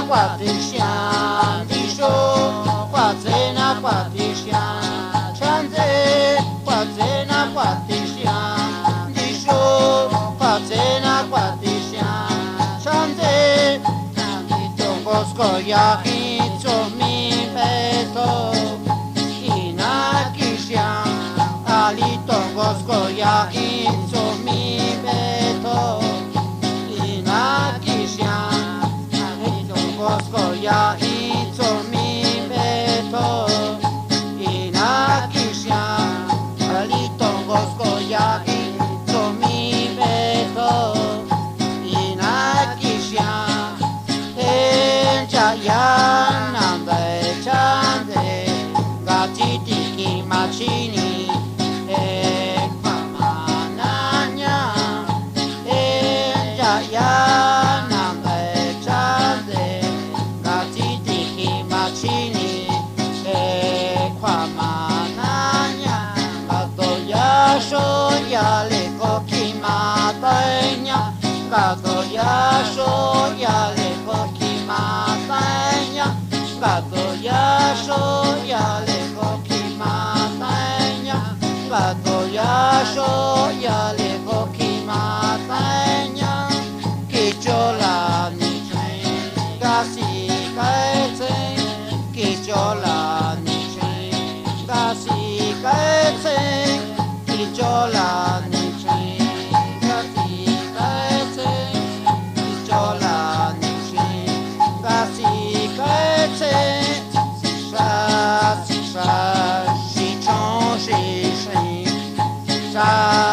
quả tì xiang đi số quả dê na quả tì xiang chan dê quả dê na quả tì xiang đi số quả dê na quả tì xiang chan dê đi trong bosco ya hi cho mi pe to ina ki xiang ali trong bosco ya hi cho mi pe to ina ki xiang ali trong bosco ya hi cho mi pe to ina ki xiang ali trong bosco ya hi cho mi pe to ina ki xiang cha ya nam be chan de ga chi ti ki ma chi ni e pa ma na nya e cha ya nam be chan de ga chi ti ki ma chi ni e pa ma na nya ga to ya so ya le ko ki ma ta nya ga to ya so ya le ko ki ma gato ya so ya le ko ki mataña gato ya so ya le ko ki mataña ki chola ni chen ga si kai chen ki chola ni chen ga si kai chen ki chola ni chen ga si kai chen ki chola ni chen ga si sa